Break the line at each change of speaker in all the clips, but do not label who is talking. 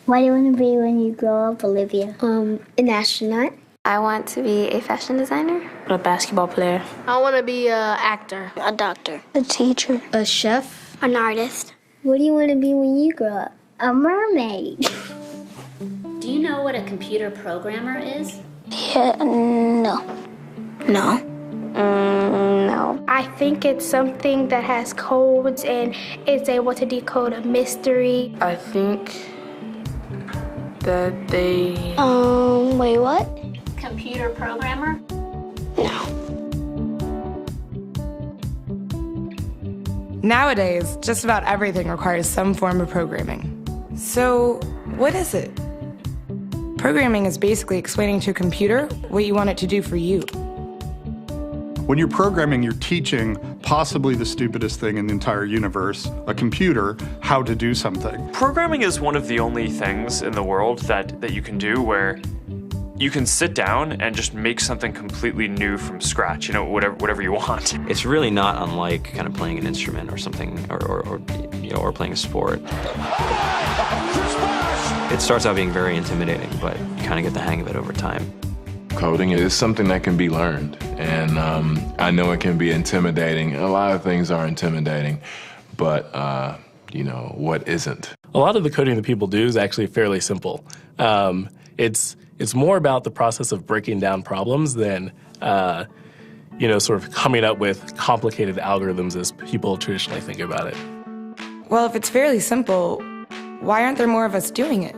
What do you want to be when you grow up, Olivia?
An astronaut.
I want to be a fashion designer.
A basketball player.
I want to be an actor.
A doctor.
A teacher.
A chef.
An artist.
What do you want to be when you grow up? A mermaid.
Do you know what a computer programmer is?
Yeah, no.
No.
No.
I think it's something that has codes and is able to decode a mystery.
I think that they...
Wait, what?
Computer programmer?
No.
Nowadays, just about everything requires some form of programming. So, what is it? Programming is basically explaining to a computer what you want it to do for you.
When you're programming, you're teaching possibly the stupidest thing in the entire universe, a computer, how to do something.
Programming is one of the only things in the world that you can do where you can sit down and just make something completely new from scratch, you know, whatever you want.
It's really not unlike kind of playing an instrument or something, or playing a sport. It starts out being very intimidating, but you kind of get the hang of it over time.
Coding is something that can be learned, and I know it can be intimidating. A lot of things are intimidating, but what isn't?
A lot of the coding that people do is actually fairly simple. It's more about the process of breaking down problems than, sort of coming up with complicated algorithms as people traditionally think about it.
Well, if it's fairly simple, why aren't there more of us doing it?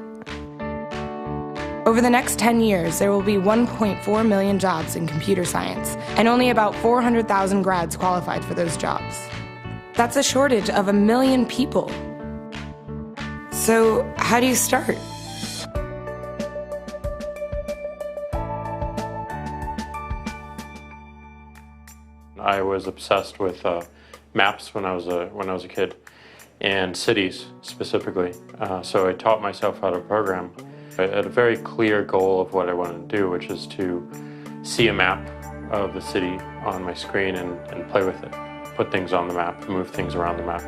Over the next 10 years, there will be 1.4 million jobs in computer science, and only about 400,000 grads qualified for those jobs. That's a shortage of 1 million people. So, how do you start?
I was obsessed with maps when I was a kid, and cities specifically. So I taught myself how to program. I had a very clear goal of what I wanted to do, which is to see a map of the city on my screen and play with it. Put things on the map, move things around the map.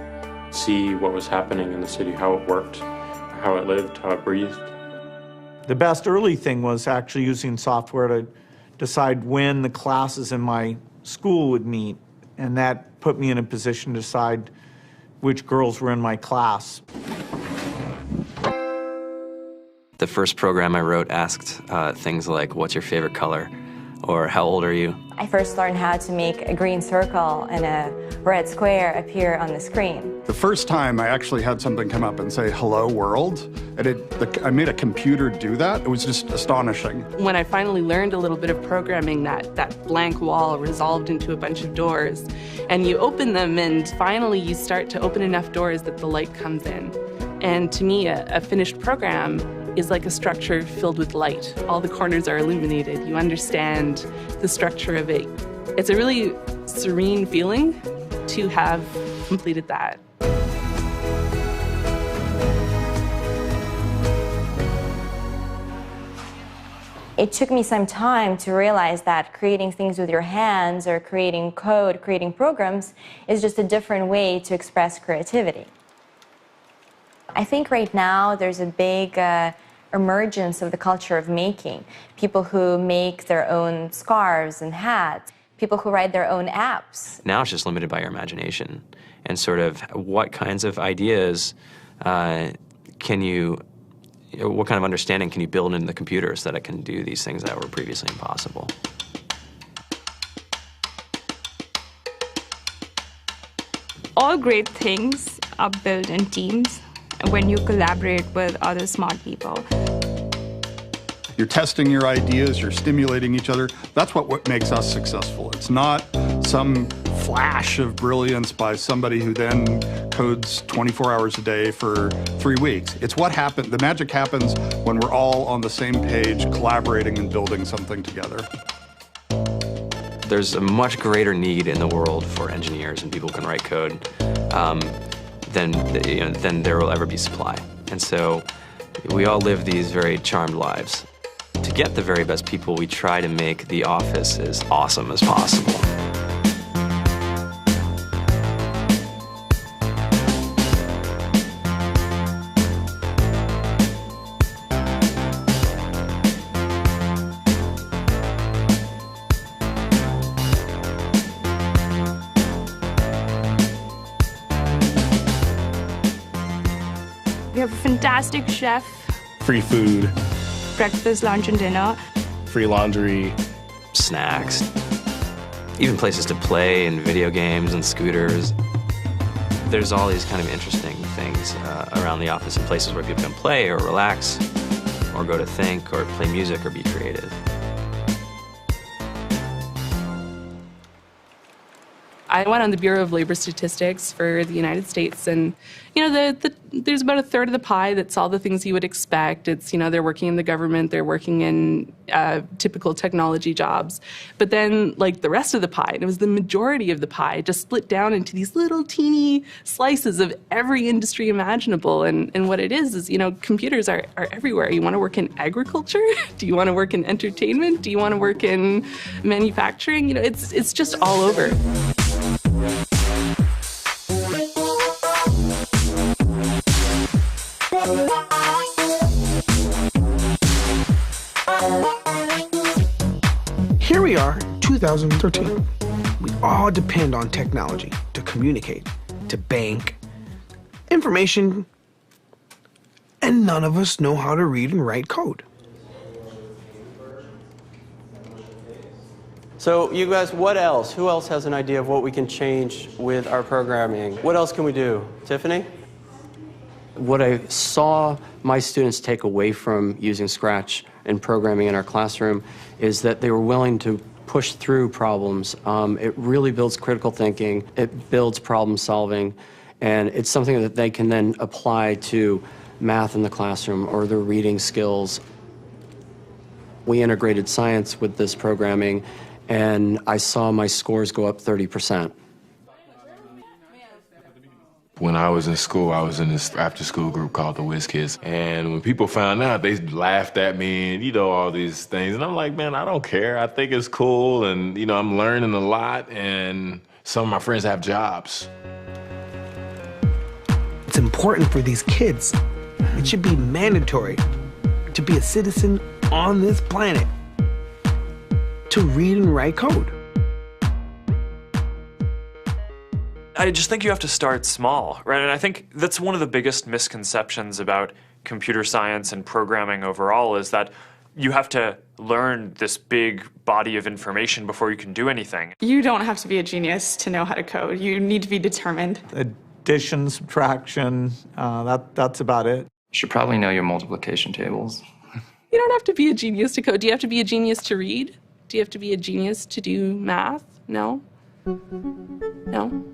See what was happening in the city, how it worked, how it lived, how it breathed.
The best early thing was actually using software to decide when the classes in my school would meet, and that put me in a position to decide which girls were in my class.
The first program I wrote asked things like, what's your favorite color? Or how old are you?
I first learned how to make a green circle and a red square appear on the screen.
The first time I actually had something come up and say, hello world, and I made a computer do that. It was just astonishing.
When I finally learned a little bit of programming, that blank wall resolved into a bunch of doors, and you open them, and finally you start to open enough doors that the light comes in. And to me, a finished program is like a structure filled with light. All the corners are illuminated. You understand the structure of it. It's a really serene feeling to have completed that.
It took me some time to realize that creating things with your hands or creating code, creating programs, is just a different way to express creativity. I think right now there's a big emergence of the culture of making. People who make their own scarves and hats, people who write their own apps.
Now it's just limited by your imagination and sort of what kinds of ideas what kind of understanding can you build into the computer so that it can do these things that were previously impossible.
All great things are built in teams when you collaborate with other smart people.
You're testing your ideas, you're stimulating each other. That's what makes us successful. It's not some flash of brilliance by somebody who then codes 24 hours a day for 3 weeks. It's what happened. The magic happens when we're all on the same page, collaborating and building something together.
There's a much greater need in the world for engineers and people who can write code than there will ever be supply. And so we all live these very charmed lives. To get the very best people, we try to make the office as awesome as possible.
have a fantastic chef.
Free food,
Breakfast, lunch, and dinner.
free laundry,
snacks, even places to play and video games and scooters. There's all these kind of interesting things around the office and places where people can play or relax or go to think or play music or be creative.
I went on the Bureau of Labor Statistics for the United States, and there's about a third of the pie that's all the things you would expect. It's, they're working in the government, they're working in typical technology jobs. But then, like, the rest of the pie, and it was the majority of the pie, just split down into these little teeny slices of every industry imaginable. And what it is, computers are everywhere. You want to work in agriculture? Do you want to work in entertainment? Do you want to work in manufacturing? It's just all over.
Here we are, 2013. We all depend on technology to communicate, to bank, information, and none of us know how to read and write code.
So you guys, what else? Who else has an idea of what we can change with our programming? What else can we do? Tiffany? What I saw my students take away from using Scratch and programming in our classroom is that they were willing to push through problems. It really builds critical thinking, it builds problem solving, and it's something that they can then apply to math in the classroom or their reading skills. We integrated science with this programming, and I saw my scores go up 30%.
When I was in school, I was in this after-school group called the Whiz Kids. And when people found out, they laughed at me and, all these things. And I'm like, man, I don't care. I think it's cool. And, I'm learning a lot. And some of my friends have jobs.
It's important for these kids. It should be mandatory to be a citizen on this planet, to read and write code.
I just think you have to start small, right? And I think that's one of the biggest misconceptions about computer science and programming overall is that you have to learn this big body of information before you can do anything.
You don't have to be a genius to know how to code. You need to be determined.
Addition, subtraction, that's about it.
You should probably know your multiplication tables.
You don't have to be a genius to code. Do you have to be a genius to read? Do you have to be a genius to do math? No? No?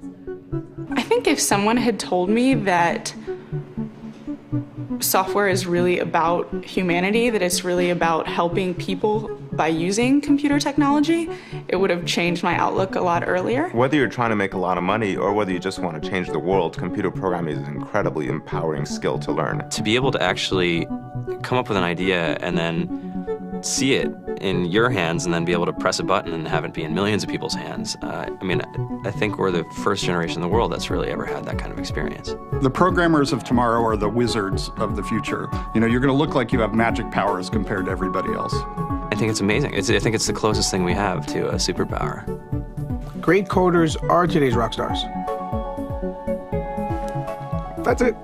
I think if someone had told me that software is really about humanity, that it's really about helping people by using computer technology, it would have changed my outlook a lot earlier.
Whether you're trying to make a lot of money or whether you just want to change the world, computer programming is an incredibly empowering skill to learn.
To be able to actually come up with an idea and then see it in your hands and then be able to press a button and have it be in millions of people's hands. I think we're the first generation in the world that's really ever had that kind of experience.
The programmers of tomorrow are the wizards of the future. You're going to look like you have magic powers compared to everybody else.
I think it's amazing. I think it's the closest thing we have to a superpower.
Great coders are today's rock stars. That's it.